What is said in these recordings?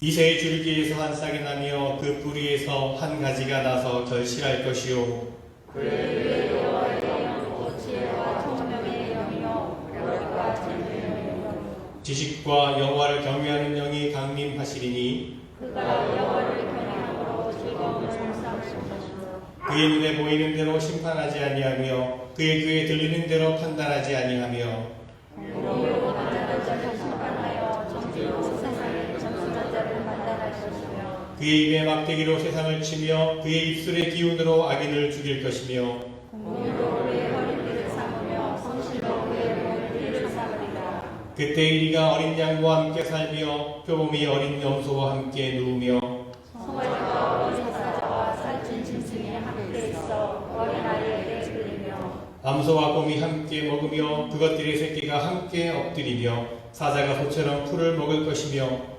이새의 줄기에서 한 싹이 나며 그 뿌리에서 한 가지가 나서 결실할 것이요 그의 위에 여호와의 영이요 지혜와 총명의 영이요 력과 진리의 영이요 지식과 여호와를 경외하는 영이 강림하시리니 그가 여호와를 경외함으로 즐거움을 삼으실 것이요 그의 눈에 보이는 대로 심판하지 아니하며 그의 귀에 들리는 대로 판단하지 아니하며 공의로 판단한 자를 심판하여 정직으로 세상에 정순한 자를 판단할 것이며 그의 입에 막대기로 세상을 치며 그의 입술의 기운으로 악인을 죽일 것이며 공의로 그의 허리띠를 삼으며 성실로 그의 몸띠를 삼으리라. 그때 이리가 어린 양과 함께 살며 표범이 어린 염소와 함께 누우며 송아지가 어린 사자와 살찐 짐승이 함께 있어 어린아이에게 들리며 암소와 곰이 함께 먹으며 그것들의 새끼가 함께 엎드리며 사자가 소처럼 풀을 먹을 것이며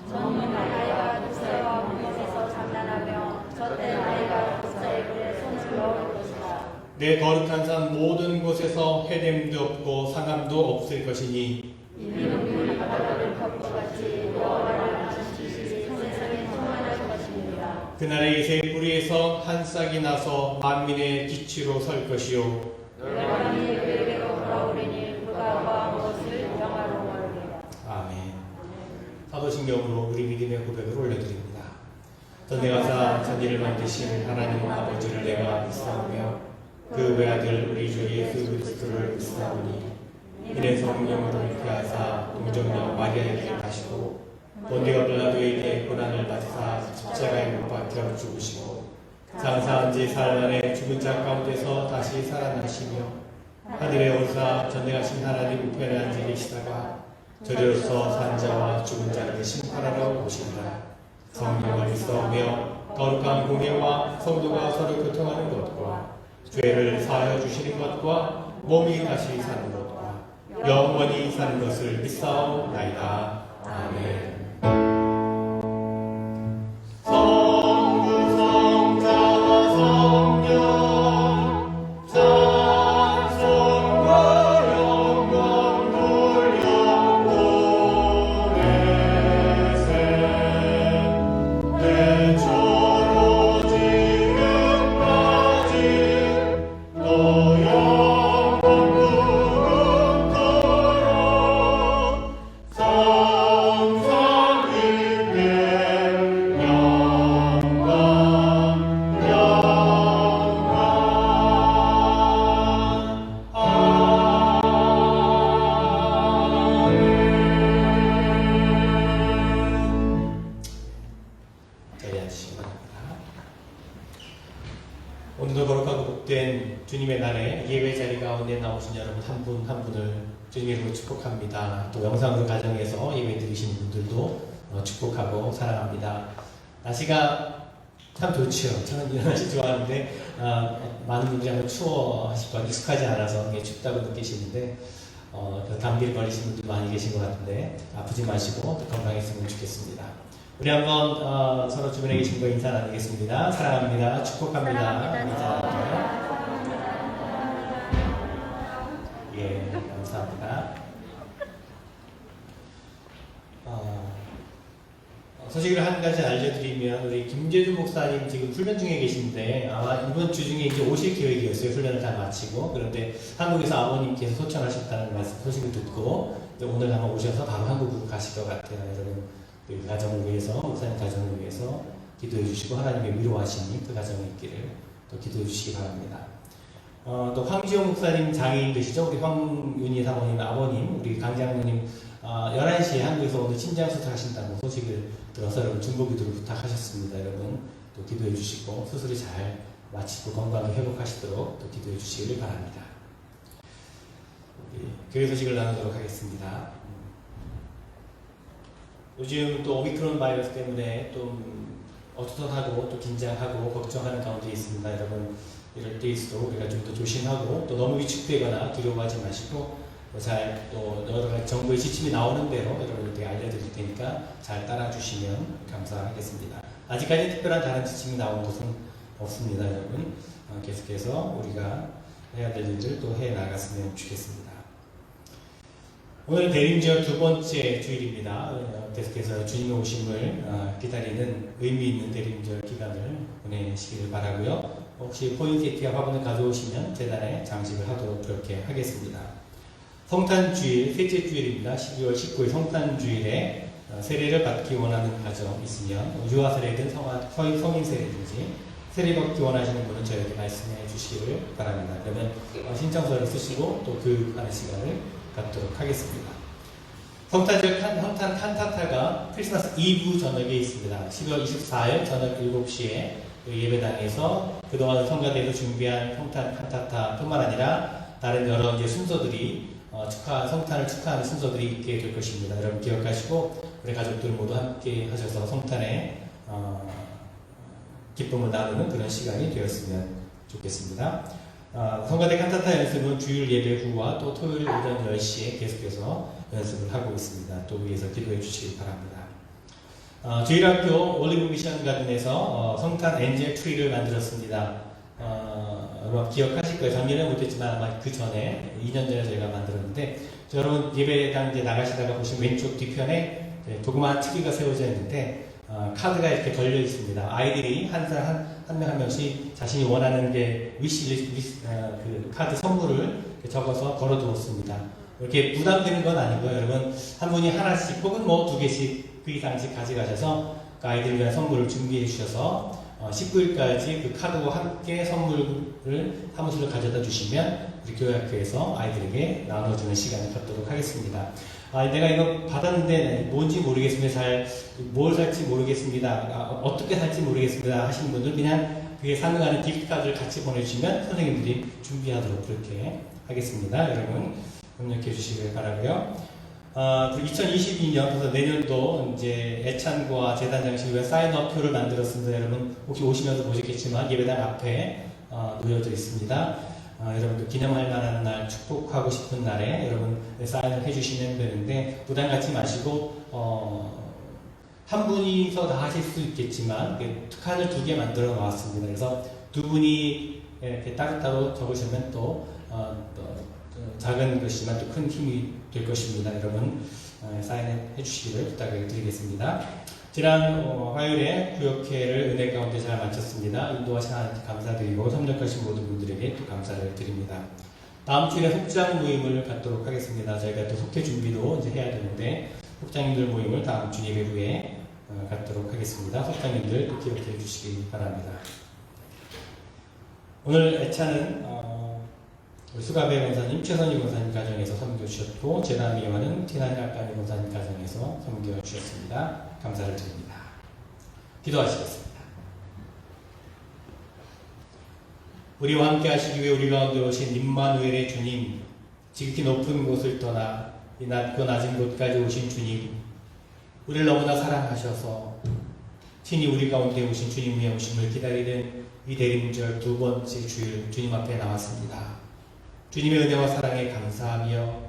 젊은 아이가 독사와 문못에서 장난하며 젖된 아이가 독사의 불에 손을 넣을 것이다. 내 거룩한 산 모든 곳에서 해냄도 없고 상함도 없을 것이니 이는 물이 바다를 덮고같이 여호와를 아는 지식이 세상에 충만할 것입니다. 그날에 이새의 뿌리에서 한 싹이 나서 만민의 기치로 설 것이요 열방이 그에게로 돌아오리니 그가 구한 것을 영화로워하리라. 아멘. 사도신경으로 우리 믿음의 고백을 올려드립니다. 전능하사 천지를 만드신 하나님 아버지를 내가 믿사오며 그 외아들 우리 주 예수 그리스도를 믿사오니 이는 성령으로 잉태하사 동정녀 마리아에게 나시고 본디오 빌라도에게 고난을 받으사 십자가에 못 박혀 죽으시고 장사한 지 사흘 만에 죽은 자 가운데서 다시 살아나시며 하늘에 오르사 전능하신 하나님 우편에 앉아 계시다가 저리로서 산 자와 죽은 자를 심판하러 오시리라. 성령을 믿사오며 거룩한 공예와 성도가 서로 교통하는 것과 죄를 사하여 주시는 것과 몸이 다시 사는 것과 영원히 사는 것을 믿사옵나이다. 아멘. 오늘도 거룩하고 복된 주님의 날에 예배 자리 가운데 나오신 여러분 한 분 한 분을 주님의 이름으로 축복합니다. 또 영상으로 가정에서 예배 드리시는 분들도 축복하고 사랑합니다. 날씨가 참 좋죠. 저는 이런 날씨 좋아하는데 많은 분들이 아마 추워하실 거 익숙하지 않아서 춥다고 느끼시는데 감기를 걸리신 분들 많이 계신 것 같은데 아프지 마시고 건강했으면 좋겠습니다. 우리 한번 서로 주변에 계신 분 인사 나누겠습니다. 사랑합니다. 축복합니다. 인사합니다. 예, 감사합니다. 소식을 한 가지 알려드리면 말씀드리면 우리 김재준 목사님 지금 훈련 중에 계신데 아마 이번 주 중에 이제 오실 계획이었어요. 훈련을 다 마치고. 그런데 한국에서 아버님께서 소천하셨다는 말씀 소식을 듣고 오늘 아마 오셔서 바로 한국으로 가실 것 같아요. 여러분 그 가정을 위해서 목사님 가정을 위해서 기도해 주시고 하나님의 위로하시니 그 가정에 있기를 또 기도해 주시기 바랍니다. 또 황지호 목사님 장애인 되시죠? 우리 황윤희 사모님 아버님, 우리 강장로님 11시에 한국에서 오늘 침장 수술하신다고 소식을 들어서 여러분 중보기도를 부탁하셨습니다. 여러분 또 기도해 주시고 수술이 잘 마치고 건강을 회복하시도록 또 기도해 주시기를 바랍니다. 교회 소식을 나누도록 하겠습니다. 요즘 또 오미크론 바이러스 때문에 좀 어수선하고 또 긴장하고 걱정하는 가운데 있습니다. 여러분 이럴 때일수록 우리가 좀 더 조심하고 또 너무 위축되거나 두려워하지 마시고 잘 또 여러 가지 정부의 지침이 나오는 대로 여러분들께 알려드릴 테니까 잘 따라주시면 감사하겠습니다. 아직까지 특별한 다른 지침이 나온 것은 없습니다. 여러분 계속해서 우리가 해야 될 일들 또 해 나갔으면 좋겠습니다. 오늘 대림절 두 번째 주일입니다. 계속해서 주님의 오심을 기다리는 의미 있는 대림절 기간을 보내시기를 바라고요. 혹시 포인세티와 화분을 가져오시면 재단에 장식을 하도록 그렇게 하겠습니다. 성탄주일, 셋째 주일입니다. 12월 19일 성탄주일에 세례를 받기 원하는 가정 있으면 유아 세례든 성인 세례든지 세례 받기 원하시는 분은 저에게 말씀해 주시기를 바랍니다. 그러면 신청서를 쓰시고 또 교육하는 시간을 갖도록 하겠습니다. 성탄절 성탄 칸타타가 크리스마스 이브 저녁에 있습니다. 12월 24일 저녁 7시에 예배당에서 그동안 성가대에서 준비한 성탄 칸타타 뿐만 아니라 다른 여러 이제 순서들이 성탄을 축하하는 순서들이 있게 될 것입니다. 여러분 기억하시고 우리 가족들 모두 함께 하셔서 성탄의 기쁨을 나누는 그런 시간이 되었으면 좋겠습니다. 성가대 칸타타 연습은 주일 예배 후와 또 토요일 오전 10시에 계속해서 연습을 하고 있습니다. 또 위에서 기도해 주시기 바랍니다. 주일학교 올리브 미션 가든에서 성탄 엔젤 트리를 만들었습니다. 여러분 기억하실 거예요. 작년에 못했지만 아마 그 전에 2년 전에 저희가 만들었는데 여러분 예배당 이제 나가시다가 보시면 왼쪽 뒤편에 조그마한 트리가 세워져 있는데 카드가 이렇게 걸려 있습니다. 아이들이 한 명 한 명씩 자신이 원하는 게 그 카드 선물을 적어서 걸어 두었습니다. 이렇게 부담되는 건 아니고요. 여러분 한 분이 하나씩 혹은 뭐 2개씩 그 이상씩 가져가셔서 그 아이들을 위한 선물을 준비해 주셔서 19일까지 그 카드와 함께 선물을 사무실로 가져다 주시면 우리 교회학교에서 아이들에게 나눠주는 시간을 갖도록 하겠습니다. 내가 이거 받았는데 뭔지 모르겠습니다. 뭘 살지 모르겠습니다. 어떻게 살지 모르겠습니다. 하시는 분들 그냥 그게 상응하는 기프트카드를 같이 보내주시면 선생님들이 준비하도록 그렇게 하겠습니다. 여러분 협력해 주시길 바라고요. 2022년, 그래서 내년도 이제 애찬과 재단 장식을 위한 사인업표를 만들었습니다. 여러분 혹시 오시면서 보셨겠지만 예배당 앞에 놓여져 있습니다. 여러분들 기념할 만한 날, 축복하고 싶은 날에 여러분 사인을 해주시면 되는데 부담 갖지 마시고 한 분이서 다 하실 수 있겠지만 칸을 2개 만들어 놓았습니다. 그래서 2분이 이렇게 따로따로 적으시면 또 작은 것이지만 또 큰 힘이 될 것입니다. 여러분 사인해 주시기를 부탁을 드리겠습니다. 지난 화요일에 구역회를 은혜 가운데 잘 마쳤습니다. 인도하신 하나님께 감사드리고 협력하신 모든 분들에게 또 감사를 드립니다. 다음 주에 속장 모임을 갖도록 하겠습니다. 저희가 또 속회 준비도 이제 해야 되는데 속장님들 모임을 다음 주 예배 후에 갖도록 하겠습니다. 속장님들 또 기억해 주시기 바랍니다. 오늘 애차는 수가배 권사님, 최선희 권사님 가정에서 섬겨 주셨고 재단미화는 티나니 알바니 권사님 가정에서 섬겨 주셨습니다. 감사를 드립니다. 기도하시겠습니다. 우리와 함께 하시기 위해 우리 가운데 오신 임마누엘의 주님, 지극히 높은 곳을 떠나 이 낮고 낮은 곳까지 오신 주님, 우리를 너무나 사랑하셔서 친히 우리 가운데 오신 주님의 오심을 기다리는 이 대림절 두 번째 주일 주님 앞에 나왔습니다. 주님의 은혜와 사랑에 감사하며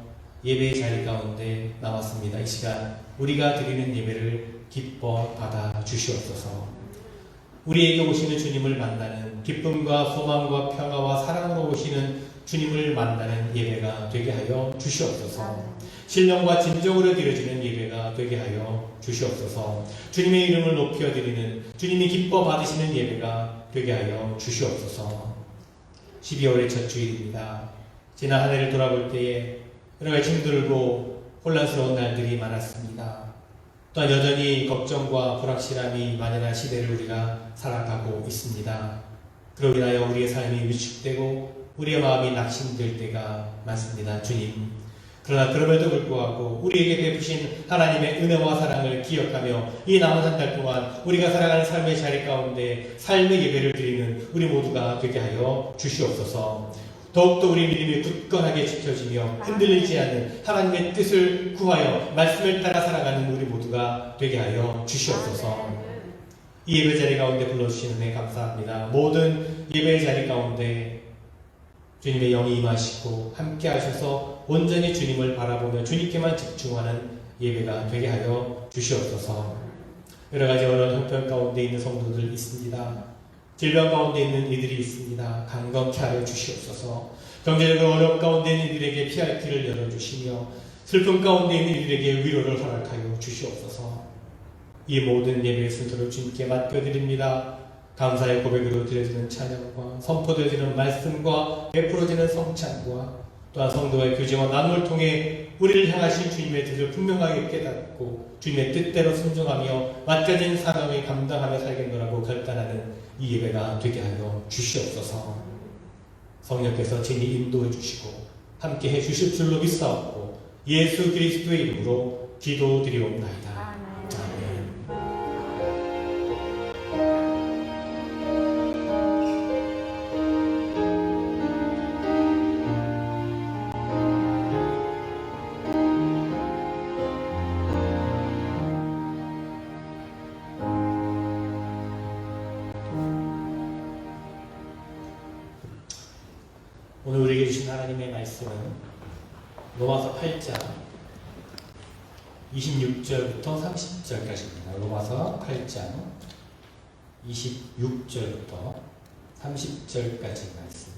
예배의 자리 가운데 나왔습니다. 이 시간 우리가 드리는 예배를 기뻐 받아 주시옵소서. 우리에게 오시는 주님을 만나는 기쁨과 소망과 평화와 사랑으로 오시는 주님을 만나는 예배가 되게 하여 주시옵소서. 신령과 진정으로 드려지는 예배가 되게 하여 주시옵소서. 주님의 이름을 높여 드리는, 주님이 기뻐 받으시는 예배가 되게 하여 주시옵소서. 12월의 첫 주일입니다. 지난 한 해를 돌아볼 때에 여러 가지 힘들고 혼란스러운 날들이 많았습니다. 또한 여전히 걱정과 불확실함이 만연한 시대를 우리가 살아가고 있습니다. 그로 인하여 우리의 삶이 위축되고 우리의 마음이 낙심될 때가 많습니다. 주님, 그러나 그럼에도 불구하고 우리에게 베푸신 하나님의 은혜와 사랑을 기억하며 이 남은 한 달 동안 우리가 살아가는 삶의 자리 가운데 삶의 예배를 드리는 우리 모두가 되게 하여 주시옵소서. 더욱더 우리 믿음이 굳건하게 지켜지며 흔들리지 않는 하나님의 뜻을 구하여 말씀을 따라 살아가는 우리 모두가 되게 하여 주시옵소서. 이 예배 자리 가운데 불러주시는 데 감사합니다. 모든 예배 자리 가운데 주님의 영이 임하시고 함께 하셔서 온전히 주님을 바라보며 주님께만 집중하는 예배가 되게 하여 주시옵소서. 여러 가지 어려운 형편 가운데 있는 성도들 있습니다. 질병 가운데 있는 이들이 있습니다. 강건케 하여 주시옵소서. 경제적으로 어려움 가운데 있는 이들에게 피할 길을 열어주시며 슬픔 가운데 있는 이들에게 위로를 허락하여 주시옵소서. 이 모든 예배의 순서를 주님께 맡겨드립니다. 감사의 고백으로 드려지는 찬양과 선포되어지는 말씀과 베풀어지는 성찬과 또한 성도의 교제와 나눔을 통해 우리를 향하신 주님의 뜻을 분명하게 깨닫고 주님의 뜻대로 순종하며 맡겨진 사명을 감당하며 살겠노라고 결단하는 이 예배가 되게 하여 주시옵소서. 성령께서 친히 인도해 주시고 함께 해 주실 줄로 믿사옵고 예수 그리스도의 이름으로 기도드리옵나이다. 아멘. 오늘 우리에게 주신 하나님의 말씀은 로마서 8장 26절부터 30절까지입니다. 로마서 8장 26절부터 30절까지 말씀.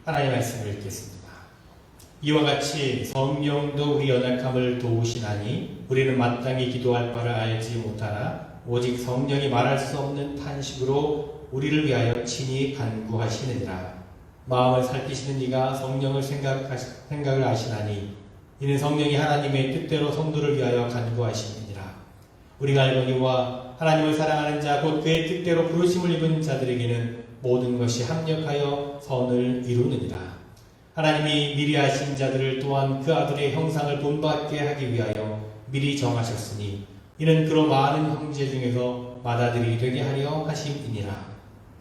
하나님의 말씀을 읽겠습니다. 이와 같이 성령도 우리 연약함을 도우시나니 우리는 마땅히 기도할 바를 알지 못하나 오직 성령이 말할 수 없는 탄식으로 우리를 위하여 친히 간구하시느니라. 마음을 살피시는 이가 성령을 생각을 아시나니 이는 성령이 하나님의 뜻대로 성도를 위하여 간구하시느니라. 우리가 알거니와 하나님을 사랑하는 자 곧 그의 뜻대로 부르심을 입은 자들에게는 모든 것이 합력하여 선을 이루느니라. 하나님이 미리 하신 자들을 또한 그 아들의 형상을 본받게 하기 위하여 미리 정하셨으니 이는 그로 많은 형제 중에서 맏아들이 되게 하려 하심이니라.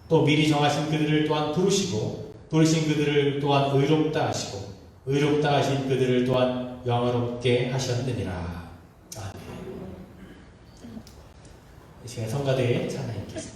또 미리 정하신 그들을 또한 부르시고 부르신 그들을 또한 의롭다 하시고 의롭다 하신 그들을 또한 영화롭게 하셨느니라. 아멘. 이 시간 성가대에 찬양 읽겠습니다.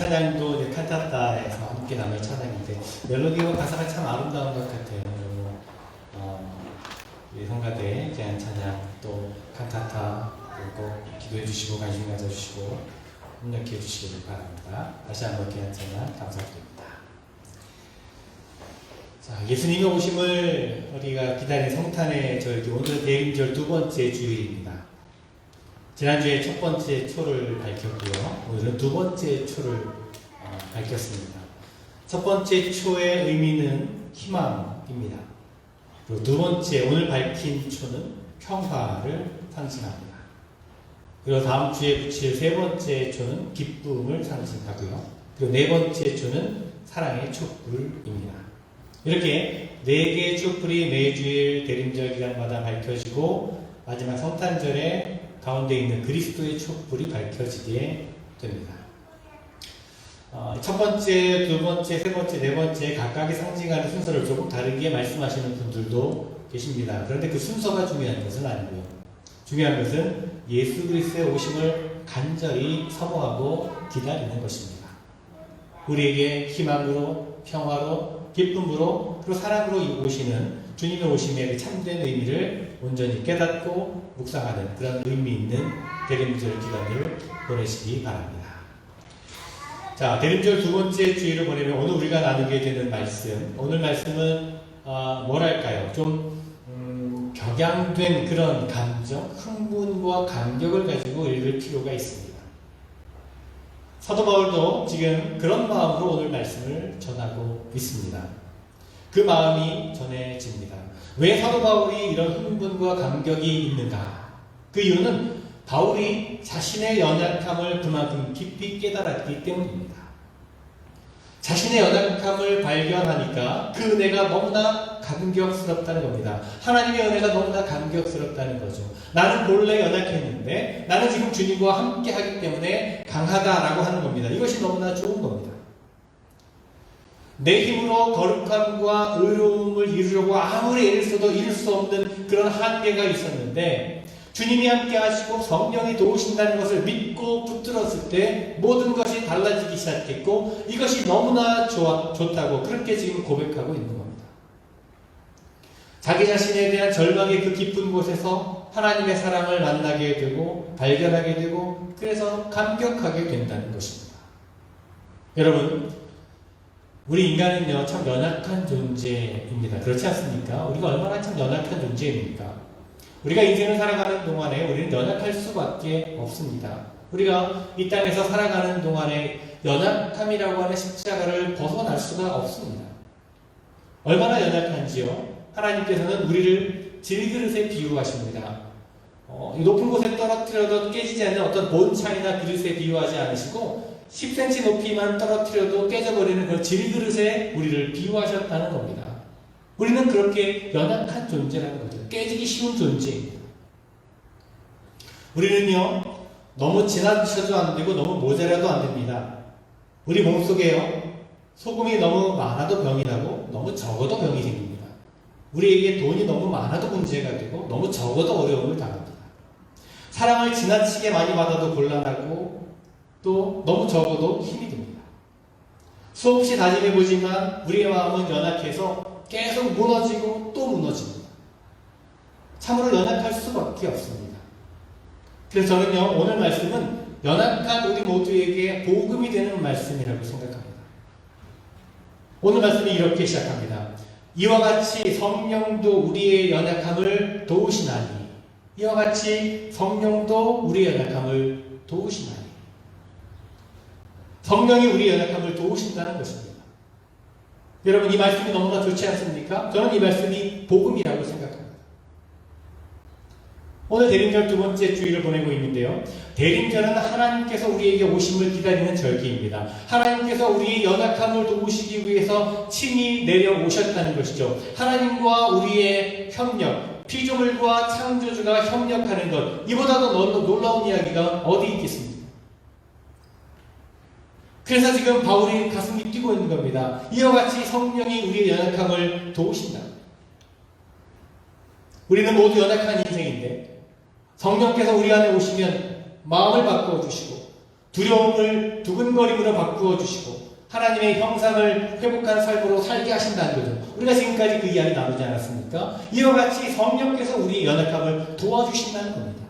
찬양도 이제 칸타타에서 함께 나눌 찬양인데 멜로디와 가사가 참 아름다운 것 같아요. 그리고 우리 성가대 제한 찬양 또 칸타타 꼭 기도해 주시고 관심 가져주시고 협력해 주시길 바랍니다. 다시 한번 귀한 찬양 감사드립니다. 자, 예수님의 오심을 우리가 기다린 성탄의 절기, 오늘은 대림절 두 번째 주일입니다. 지난주에 첫 번째 초를 밝혔고요. 오늘은 두 번째 초를 밝혔습니다. 첫 번째 초의 의미는 희망입니다. 그리고 두 번째, 오늘 밝힌 초는 평화를 상징합니다. 그리고 다음 주에 붙일 세 번째 초는 기쁨을 상징하고요. 그리고 네 번째 초는 사랑의 촛불입니다. 이렇게 네 개의 촛불이 매주일 대림절 기간마다 밝혀지고 마지막 성탄절에 가운데 있는 그리스도의 촛불이 밝혀지게 됩니다. 첫 번째, 두 번째, 세 번째, 네 번째 각각의 상징하는 순서를 조금 다르게 말씀하시는 분들도 계십니다. 그런데 그 순서가 중요한 것은 아니고요. 중요한 것은 예수 그리스도의 오심을 간절히 사모하고 기다리는 것입니다. 우리에게 희망으로, 평화로, 기쁨으로, 그리고 사랑으로 오시는 주님의 오심의 그 참된 의미를 온전히 깨닫고 묵상하는 그런 의미 있는 대림절 기간을 보내시기 바랍니다. 자, 대림절 두 번째 주일을 보내면 오늘 우리가 나누게 되는 말씀, 오늘 말씀은 뭐랄까요? 좀 격양된 그런 감정, 흥분과 감격을 가지고 읽을 필요가 있습니다. 사도 바울도 지금 그런 마음으로 오늘 말씀을 전하고 있습니다. 그 마음이 전해집니다. 왜 사도 바울이 이런 흥분과 감격이 있는가? 그 이유는 바울이 자신의 연약함을 그만큼 깊이 깨달았기 때문입니다. 자신의 연약함을 발견하니까 그 은혜가 너무나 감격스럽다는 겁니다. 하나님의 은혜가 너무나 감격스럽다는 거죠. 나는 본래 연약했는데 나는 지금 주님과 함께 하기 때문에 강하다라고 하는 겁니다. 이것이 너무나 좋은 겁니다. 내 힘으로 거룩함과 의로움을 이루려고 아무리 애를 써도 이룰 수 없는 그런 한계가 있었는데 주님이 함께 하시고 성령이 도우신다는 것을 믿고 붙들었을 때 모든 것이 달라지기 시작했고 이것이 너무나 좋다고 그렇게 지금 고백하고 있는 겁니다. 자기 자신에 대한 절망의 그 깊은 곳에서 하나님의 사랑을 만나게 되고 발견하게 되고 그래서 감격하게 된다는 것입니다. 여러분, 우리 인간은요 참 연약한 존재입니다. 그렇지 않습니까? 우리가 얼마나 참 연약한 존재입니까? 우리가 인생을 살아가는 동안에 우리는 연약할 수밖에 없습니다. 우리가 이 땅에서 살아가는 동안에 연약함이라고 하는 십자가를 벗어날 수가 없습니다. 얼마나 연약한지요? 하나님께서는 우리를 질그릇에 비유하십니다. 높은 곳에 떨어뜨려도 깨지지 않는 어떤 본차이나 그릇에 비유하지 않으시고 10cm 높이만 떨어뜨려도 깨져버리는 그 질그릇에 우리를 비유하셨다는 겁니다. 우리는 그렇게 연약한 존재라는 거죠. 깨지기 쉬운 존재입니다. 우리는요, 너무 지나쳐도 안 되고 너무 모자라도 안 됩니다. 우리 몸속에요, 소금이 너무 많아도 병이 나고 너무 적어도 병이 생깁니다. 우리에게 돈이 너무 많아도 문제가 되고 너무 적어도 어려움을 당합니다. 사랑을 지나치게 많이 받아도 곤란하고 또 너무 적어도 힘이 듭니다. 수없이 다짐해보지만 우리의 마음은 연약해서 계속 무너지고 또 무너집니다. 참으로 연약할 수밖에 없습니다. 그래서 저는요, 오늘 말씀은 연약한 우리 모두에게 복음이 되는 말씀이라고 생각합니다. 오늘 말씀이 이렇게 시작합니다. 이와 같이 성령도 우리의 연약함을 도우시나니. 이와 같이 성령도 우리의 연약함을 도우시나니. 성령이 우리의 연약함을 도우신다는 것입니다. 여러분, 이 말씀이 너무나 좋지 않습니까? 저는 이 말씀이 복음이라고 생각합니다. 오늘 대림절 두 번째 주일을 보내고 있는데요. 대림절은 하나님께서 우리에게 오심을 기다리는 절기입니다. 하나님께서 우리의 연약함을 도우시기 위해서 친히 내려오셨다는 것이죠. 하나님과 우리의 협력, 피조물과 창조주가 협력하는 것, 이보다도 놀라운 이야기가 어디 있겠습니까? 그래서 지금 바울이 가슴이 뛰고 있는 겁니다. 이와 같이 성령이 우리의 연약함을 도우신다. 우리는 모두 연약한 인생인데 성령께서 우리 안에 오시면 마음을 바꿔주시고 두려움을 두근거림으로 바꾸어 주시고 하나님의 형상을 회복한 삶으로 살게 하신다는 거죠. 우리가 지금까지 그 이야기 나누지 않았습니까? 이와 같이 성령께서 우리의 연약함을 도와주신다는 겁니다.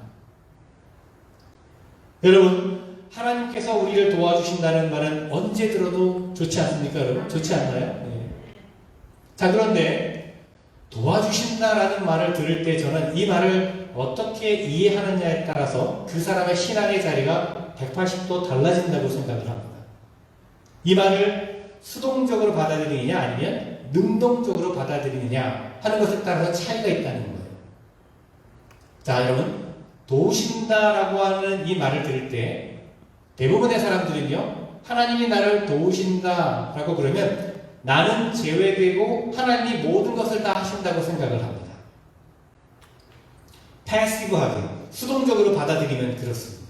여러분, 하나님께서 우리를 도와주신다는 말은 언제 들어도 좋지 않습니까, 여러분? 좋지 않나요? 네. 자, 그런데 도와주신다라는 말을 들을 때 저는 이 말을 어떻게 이해하느냐에 따라서 그 사람의 신앙의 자리가 180도 달라진다고 생각을 합니다. 이 말을 수동적으로 받아들이느냐 아니면 능동적으로 받아들이느냐 하는 것에 따라서 차이가 있다는 거예요. 자, 여러분, 도우신다라고 하는 이 말을 들을 때 대부분의 사람들은요, 하나님이 나를 도우신다라고 그러면 나는 제외되고 하나님이 모든 것을 다 하신다고 생각을 합니다. 패시브하게, 수동적으로 받아들이면 그렇습니다.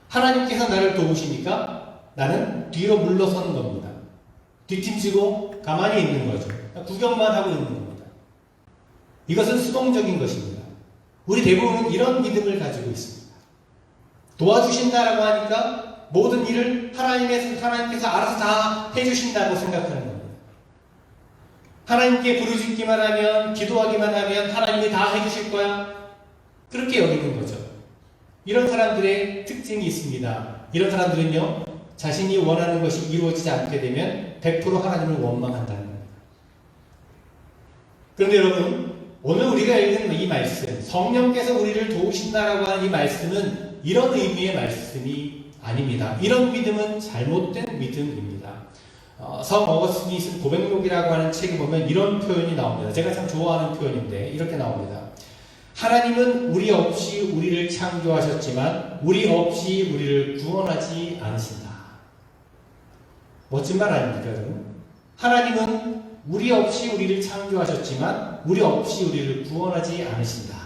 하나님께서 나를 도우시니까 나는 뒤로 물러서는 겁니다. 뒷짐지고 가만히 있는 거죠. 구경만 하고 있는 겁니다. 이것은 수동적인 것입니다. 우리 대부분은 이런 믿음을 가지고 있습니다. 도와주신다라고 하니까 모든 일을 하나님께서 알아서 다 해주신다고 생각하는 겁니다. 하나님께 부르짖기만 하면, 기도하기만 하면 하나님이 다 해주실 거야. 그렇게 여기는 거죠. 이런 사람들의 특징이 있습니다. 이런 사람들은요, 자신이 원하는 것이 이루어지지 않게 되면 100% 하나님을 원망한다는 겁니다. 그런데 여러분, 오늘 우리가 읽은 이 말씀, 성령께서 우리를 도우신다라고 하는 이 말씀은 이런 의미의 말씀이 아닙니다. 이런 믿음은 잘못된 믿음입니다. 성 어거스틴이 쓴 고백록이라고 하는 책에 보면 이런 표현이 나옵니다. 제가 참 좋아하는 표현인데 이렇게 나옵니다. 하나님은 우리 없이 우리를 창조하셨지만 우리 없이 우리를 구원하지 않으신다. 멋진 말 아닙니까, 여러분? 하나님은 우리 없이 우리를 창조하셨지만 우리 없이 우리를 구원하지 않으신다.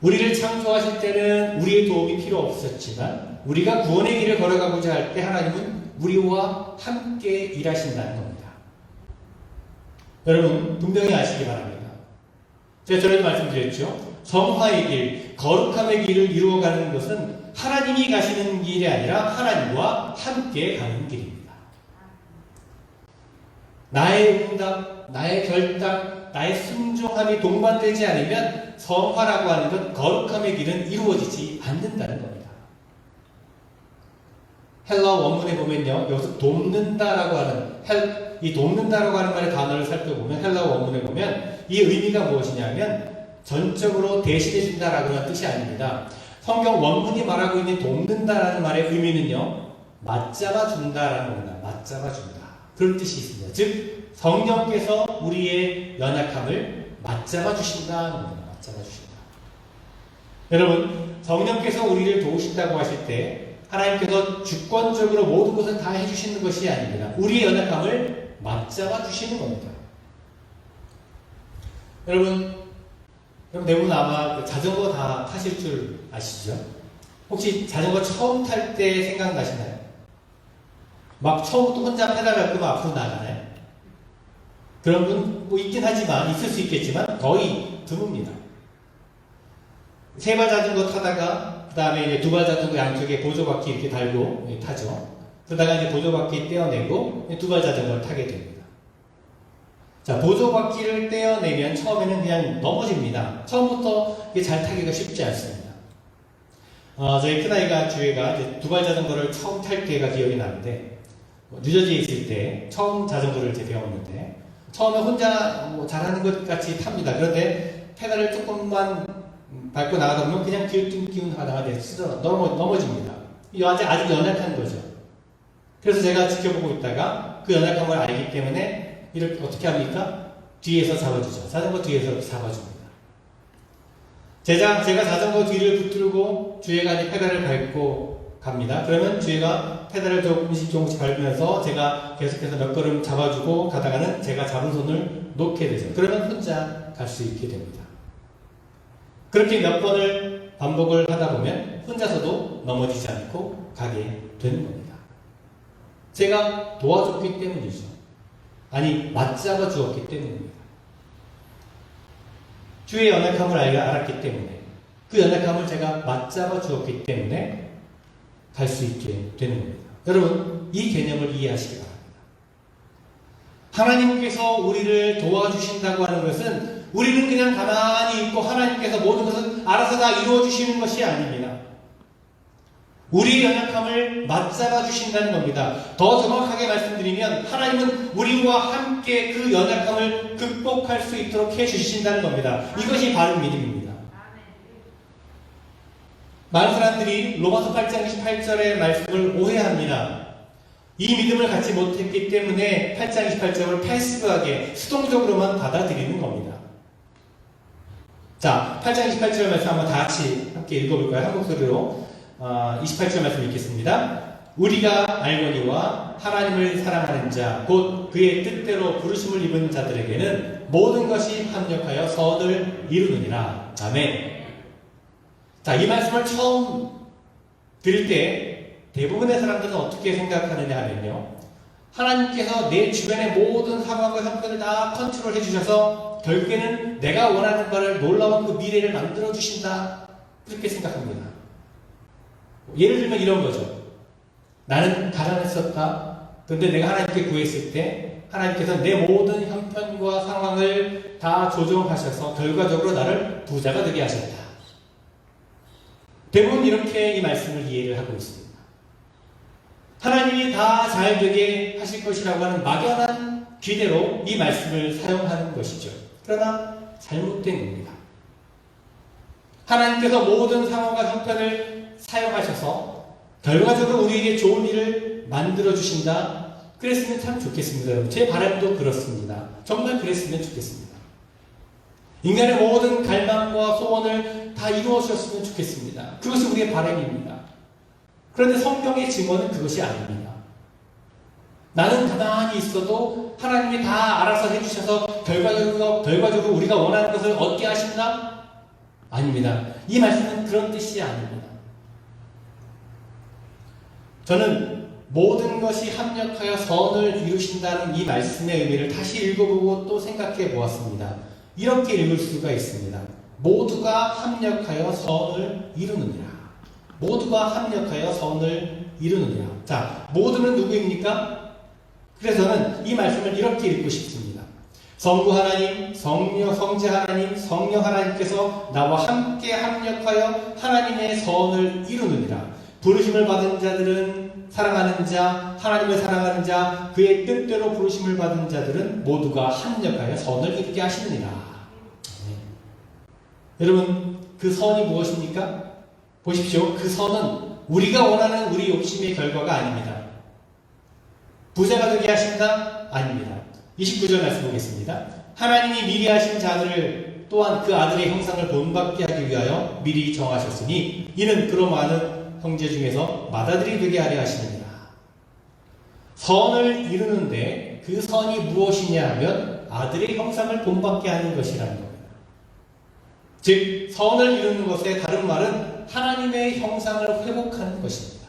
우리를 창조하실 때는 우리의 도움이 필요 없었지만 우리가 구원의 길을 걸어가고자 할 때 하나님은 우리와 함께 일하신다는 겁니다. 여러분, 분명히 아시기 바랍니다. 제가 전에도 말씀드렸죠. 성화의 길, 거룩함의 길을 이루어가는 것은 하나님이 가시는 길이 아니라 하나님과 함께 가는 길입니다. 나의 응답, 나의 결단, 나의 순종함이 동반되지 않으면 성화라고 하는 것, 거룩함의 길은 이루어지지 않는다는 겁니다. 헬라 원문에 보면요, 여기서 돕는다라고 하는, 이 돕는다라고 하는 말의 단어를 살펴보면, 헬라 원문에 보면 이 의미가 무엇이냐면 전적으로 대신해준다라고 하는 뜻이 아닙니다. 성경 원문이 말하고 있는 돕는다라는 말의 의미는요, 맞잡아준다라는 겁니다. 맞잡아준다. 그런 뜻이 있습니다. 즉, 성령께서 우리의 연약함을 맞잡아주신다는 겁니다. 맞잡아주신다. 여러분, 성령께서 우리를 도우신다고 하실 때 하나님께서 주권적으로 모든 것을 다 해주시는 것이 아닙니다. 우리의 연약함을 맞잡아주시는 겁니다. 여러분 대부분 아마 자전거 다 타실 줄 아시죠? 혹시 자전거 처음 탈 때 생각나시나요? 막 처음부터 혼자 페달을 끄면 앞으로 나가나요? 그런 분 뭐 있긴 하지만, 있을 수 있겠지만 거의 드뭅니다. 세발 자전거 타다가 그 다음에 이제 두발 자전거 양쪽에 보조바퀴 이렇게 달고 타죠. 그러다가 이제 보조바퀴 떼어내고 두발 자전거를 타게 됩니다. 자, 보조바퀴를 떼어내면 처음에는 그냥 넘어집니다. 처음부터 이게 잘 타기가 쉽지 않습니다. 저희 큰아이가 주애가 이제 두발 자전거를 처음 탈 때가 기억이 나는데, 뉴저지에 있을 때 처음 자전거를 이제 배웠는데, 처음에 혼자 뭐 잘하는 것 같이 탑니다. 그런데 페달을 조금만 밟고 나가다 보면 그냥 기운 하다가 넘어집니다. 아직 연약한 거죠. 그래서 제가 지켜보고 있다가 그 연약함을 알기 때문에 이렇게 어떻게 합니까? 뒤에서 잡아주죠. 자전거 뒤에서 잡아줍니다. 제가 자전거 뒤를 붙들고 주애가 이제 페달을 밟고 갑니다. 그러면 주애가 페달을 조금씩 밟으면서 제가 계속해서 몇 걸음 잡아주고 가다가는 제가 잡은 손을 놓게 되죠. 그러면 혼자 갈 수 있게 됩니다. 그렇게 몇 번을 반복을 하다 보면 혼자서도 넘어지지 않고 가게 되는 겁니다. 제가 도와줬기 때문이죠. 아니, 맞잡아 주었기 때문입니다. 주의 연약함을 알았기 때문에, 그 연약함을 제가 맞잡아 주었기 때문에 갈 수 있게 되는 겁니다. 여러분, 이 개념을 이해하시기 바랍니다. 하나님께서 우리를 도와주신다고 하는 것은 우리는 그냥 가만히 있고 하나님께서 모든 것을 알아서 다 이루어 주시는 것이 아닙니다. 우리의 연약함을 맞잡아 주신다는 겁니다. 더 정확하게 말씀드리면 하나님은 우리와 함께 그 연약함을 극복할 수 있도록 해주신다는 겁니다. 이것이 바른 믿음입니다. 많은 사람들이 로마서 8장 28절의 말씀을 오해합니다. 이 믿음을 갖지 못했기 때문에 8장 28절을 패시브하게 수동적으로만 받아들이는 겁니다. 자, 8장 28절 말씀 한번 다 같이 함께 읽어볼까요? 한 목소리로 28절 말씀 읽겠습니다. 우리가 알거니와 하나님을 사랑하는 자, 곧 그의 뜻대로 부르심을 입은 자들에게는 모든 것이 합력하여 선을 이루느니라. 아멘. 자, 이 말씀을 처음 들을 때 대부분의 사람들은 어떻게 생각하느냐 하면요, 하나님께서 내 주변의 모든 상황과 형편을 다 컨트롤해 주셔서 결국에는 내가 원하는 바를 놀라운 그 미래를 만들어 주신다, 그렇게 생각합니다. 예를 들면 이런 거죠. 나는 가난했었다. 그런데 내가 하나님께 구했을 때 하나님께서 내 모든 형편과 상황을 다 조정하셔서 결과적으로 나를 부자가 되게 하셨다. 대부분 이렇게 이 말씀을 이해를 하고 있습니다. 하나님이 다 잘 되게 하실 것이라고 하는 막연한 기대로 이 말씀을 사용하는 것이죠. 그러나 잘못된 겁니다. 하나님께서 모든 상황과 형편을 사용하셔서 결과적으로 우리에게 좋은 일을 만들어 주신다. 그랬으면 참 좋겠습니다. 여러분, 제 바람도 그렇습니다. 정말 그랬으면 좋겠습니다. 인간의 모든 갈망과 소원을 다 이루어 주셨으면 좋겠습니다. 그것이 우리의 바람입니다. 그런데 성경의 증언은 그것이 아닙니다. 나는 가만히 있어도 하나님이 다 알아서 해주셔서 결과적으로 우리가 원하는 것을 얻게 하신다? 아닙니다. 이 말씀은 그런 뜻이 아닙니다. 저는 모든 것이 합력하여 선을 이루신다는 이 말씀의 의미를 다시 읽어보고 또 생각해 보았습니다. 이렇게 읽을 수가 있습니다. 모두가 합력하여 선을 이루느니라. 모두가 합력하여 선을 이루느니라. 자, 모두는 누구입니까? 그래서 저는 이 말씀을 이렇게 읽고 싶습니다. 성부 하나님, 성자 하나님, 성령 하나님께서 나와 함께 합력하여 하나님의 선을 이루느니라. 부르심을 받은 자들은 사랑하는 자, 하나님을 사랑하는 자, 그의 뜻대로 부르심을 받은 자들은 모두가 합력하여 선을 이루게 하시느니라. 네. 여러분, 그 선이 무엇입니까? 보십시오. 그 선은 우리가 원하는 우리 욕심의 결과가 아닙니다. 부자가 되게 하신다? 아닙니다. 29절 말씀 보겠습니다. 하나님이 미리 하신 자들을 또한 그 아들의 형상을 본받게 하기 위하여 미리 정하셨으니 이는 그로 많은 형제 중에서 맏아들이 되게 하려 하시느니라. 선을 이루는데 그 선이 무엇이냐 하면 아들의 형상을 본받게 하는 것이라는 겁니다. 즉 선을 이루는 것의 다른 말은 하나님의 형상을 회복하는 것입니다.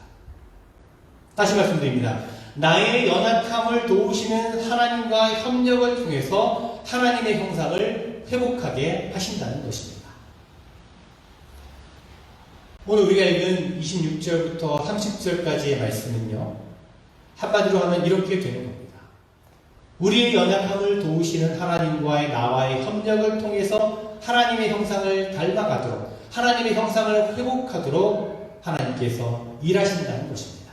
다시 말씀드립니다. 나의 연약함을 도우시는 하나님과 협력을 통해서 하나님의 형상을 회복하게 하신다는 것입니다. 오늘 우리가 읽은 26절부터 30절까지의 말씀은요, 한마디로 하면 이렇게 되는 겁니다. 우리의 연약함을 도우시는 하나님과의 나와의 협력을 통해서 하나님의 형상을 닮아가도록, 하나님의 형상을 회복하도록 하나님께서 일하신다는 것입니다.